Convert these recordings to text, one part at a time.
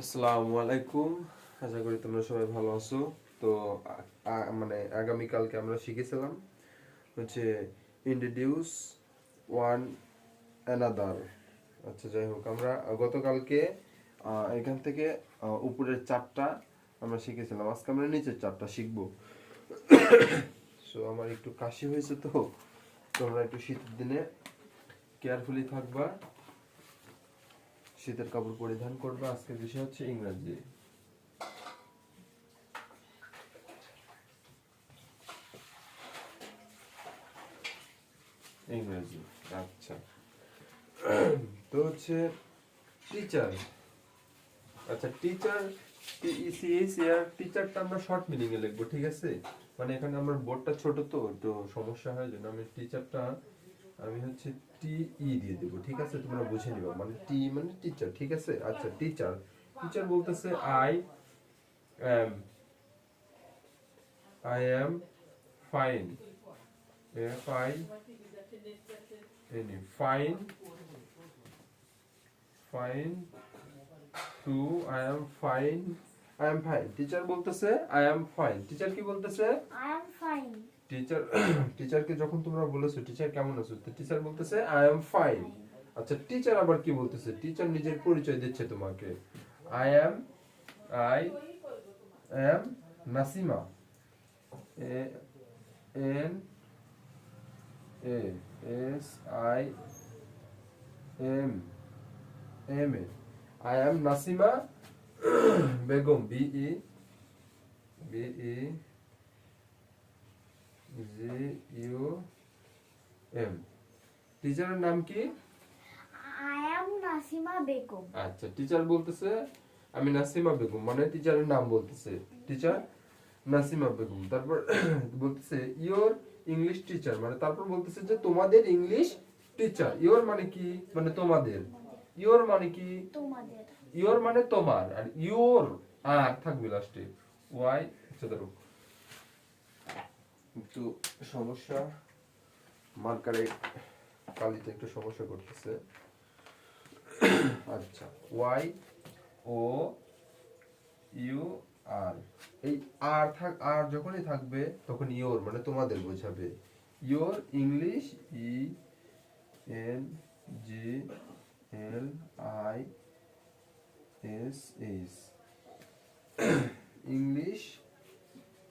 আসসালামু আলাইকুম। আশা করি তোমরা সবাই ভালো আছো। তো মানে আগামীকালকে আমরা শিখেছিলাম হচ্ছে ইন্ট্রোডিউস ওয়ান অ্যানাদার। আচ্ছা, যাই হোক, আমরা গতকালকে এখান থেকে উপরের চারটা আমরা শিখেছিলাম, আজকে আমরা নিচের চারটা শিখবো। সো আমার একটু কাশি হয়েছে, তো তোমরা একটু শীতের দিনে কেয়ারফুলি থাকবা, শীতের কাপড় পরিধান করবা। আজকের বিষয় হচ্ছে ইংরাজি। ইংরেজি। আচ্ছা, তো হচ্ছে টিচার। আচ্ছা, টিচার, টিচারটা আমরা শর্ট মিনিং এ লিখবো, ঠিক আছে? মানে এখানে আমার বোর্ডটা ছোট, তো একটু সমস্যা হয়, জন্য আমি টিচারটা আমি হচ্ছে টি ই দিয়ে দেবো, ঠিক আছে? তোমরা বুঝে নিবা, মানে টি মানে টিচার, ঠিক আছে? আচ্ছা, টিচার, টিচার বলতেছে am I am fine, F I N E, fine, fine too, I am fine, I am fine. Teacher বলতেছে আই এম ফাইন। টিচার কি বলতেছে? I am fine. টিচার টিচারকে যখন তোমরা বলেছো টিচার কেমন আছো, তো টিচার বলতেছে আই এম ফাইন। আচ্ছা, টিচার আবার কি বলতেছে? টিচার নিজের পরিচয় দিচ্ছে তোমাকে। I am I am Nasima, A N A S I M M A, I am Nasima Begum, B E B E G U M. টিচারের নাম কি? I am Nasima Begum. আচ্ছা, টিচার বলতেছে আমি নাসিমা বেগম, মানে টিচারের নাম বলতেছে টিচার নাসিমা বেগম। তারপর বলতেছে ইওর ইংলিশ টিচার, মানে তারপর বলতেছে যে তোমাদের ইংলিশ টিচার। ইওর মানে কি? মানে তোমাদের। ইওর মানে কি? তোমাদের। ইওর মানে তোমার, আর ইওর আর থাকবে লাস্টে ওয়াই। আচ্ছা, ধরো একটু সমস্যা, মার্কারে কালিতে একটু সমস্যা করতেছে। আচ্ছা, ওয়াই ও ইউ আর, এই আর যখনই থাকবে তখন ইওর মানে তোমাদের বোঝাবে। Your English, E N G L I S H, English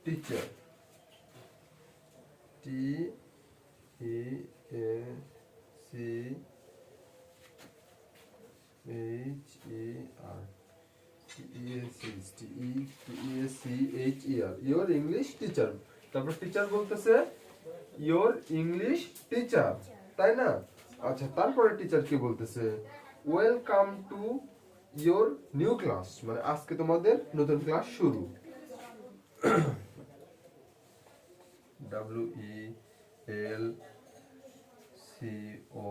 teacher, T E A C H E R, your English teacher. তারপর টিচার বলতেছে ইওর ইংলিশ টিচার, তাই না? আচ্ছা, তারপরে টিচার কি বলতেছে? Welcome to your new class, মানে আজকে তোমাদের নতুন ক্লাস শুরু। W E L C O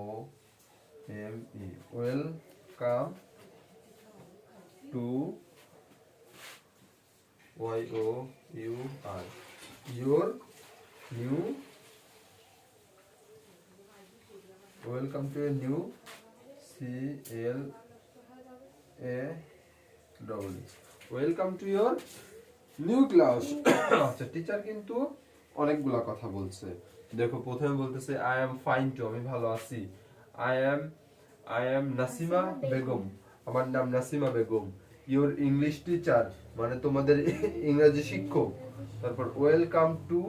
M E, welcome to, Y O U R, your new, welcome to a new, C L A double, welcome to your new class. আচ্ছা, teacher কিন্তু অনেকগুলা কথা বলছে। দেখো, প্রথমে বলতেছে আই এম ফাইন টু, আমি ভালো আছি। I am I am Nasima Begum, আমার নাম Nasima Begum. Your English teacher, মানে তোমাদের ইংরেজি শিক্ষক। তারপর welcome to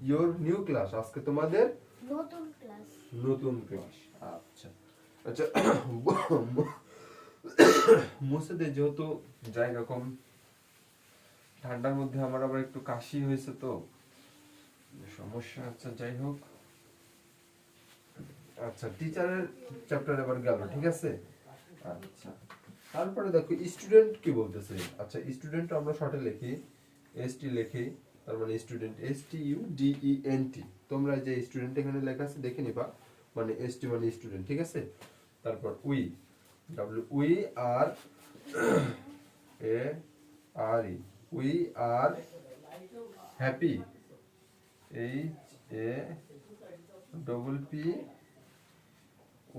your new class, আজকে তোমাদের নতুন ক্লাস। নতুন ক্লাস। আচ্ছা, আচ্ছা, মুছে দে, যেহেতু জায়গা কম, ঠান্ডার মধ্যে আমার আবার একটু কাশি হয়েছে, তো সমস্যা। আচ্ছা, যাই হোক, আচ্ছা, টিচারের চ্যাপ্টার এবার গেল, ঠিক আছে? আচ্ছা, তারপরে দেখো স্টুডেন্ট কি বলতেছে। আচ্ছা, স্টুডেন্ট আমরা শর্টে লিখি, এস টি লিখি, তার মানে student, S T U D E N T. তোমরা যে স্টুডেন্ট এখানে লেখা আছে দেখে নিবা, মানে এস টি মানে স্টুডেন্ট, ঠিক আছে? তারপর we, W we are A R E, we are happy, H A double P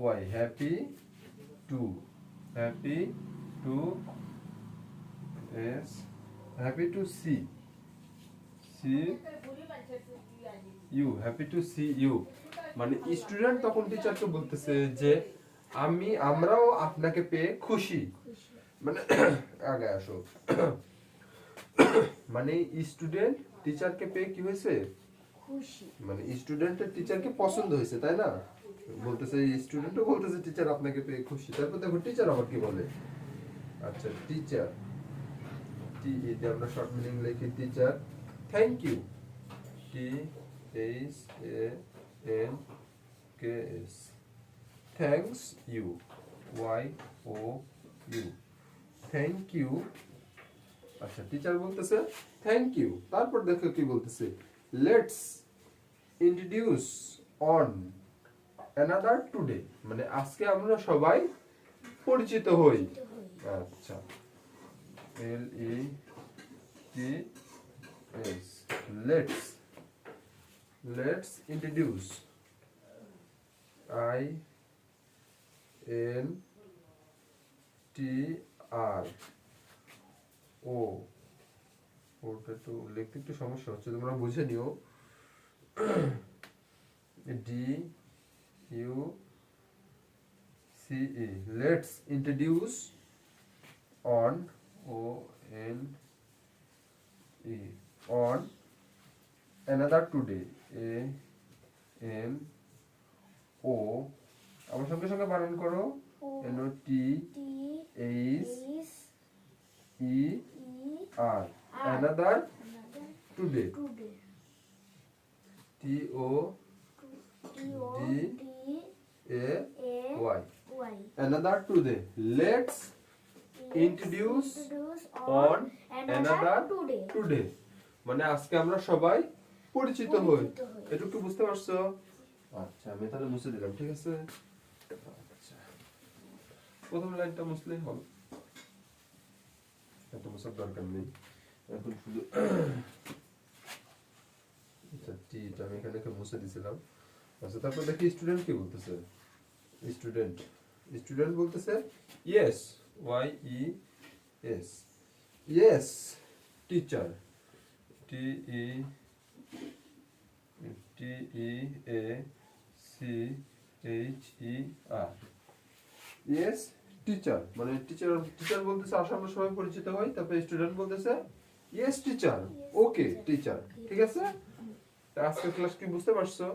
Y, happy to, happy to S happy to see you, happy to see you. মানে student তখন টিচারকে বলতেছে যে আমরাও আপনাকে পেয়ে খুশি। খুশি। মানে আগে আসো। মানে স্টুডেন্ট টিচারকে পেয়ে কি হয়েছে? খুশি। মানে স্টুডেন্টের টিচারকে পছন্দ হয়েছে, তাই না? বলতেছে স্টুডেন্টও বলতেছে টিচার আপনাকে পেয়ে খুশি। তারপর দেখো টিচার আবার কি বলে। আচ্ছা টিচার, টি এতে আমরা শর্ট মিনিং লিখি teacher. Thank you, T H A N K S, thanks you, Y O U, thank you. আচ্ছা টিচার বলতেছে থ্যাংক ইউ। তারপর দেখো কি বলতেছে, let's introduce one another today. মানে আজকে আমরা সবাই পরিচিত হই। আচ্ছা L E T S, let's introduce, I N T R O, ওটা তো লিখতে একটু সমস্যা হচ্ছে, তোমরা বুঝে নিও। D U C E, let's introduce on, O N E, one another today, A N O, আমার সঙ্গে সঙ্গে বানান করো, N O T T H H E E R, another another today, today. T O T O D T A A Y, Y. Another today, let's introduce one another today. Today. মানে আজকে আমরা সবাই পরিচিত হই। পরিচিত হই। এটুকু বুঝতে পারছো? আচ্ছা আমি তাহলে মুছে দিলাম, ঠিক আছে? আচ্ছা প্রথম লাইনটা মুছলেই হবে, এত মুছার দরকার নেই। এখন শুধু আচ্ছা টিটা আমি এখানে মুছে দিয়েছিলাম। আচ্ছা তারপর দেখি স্টুডেন্ট কি বলতেছে। স্টুডেন্ট বলতেছে yes, Y E S, yes teacher, T E A C H E R, yes teacher. মানে টিচার বলতেছে আসলে আমরা সবাই পরিচিত হই। তারপরে স্টুডেন্ট বলতেছে ইয়েস টিচার, ওকে টিচার। ঠিক আছে? আজকের ক্লাস কি বুঝতে পারছো?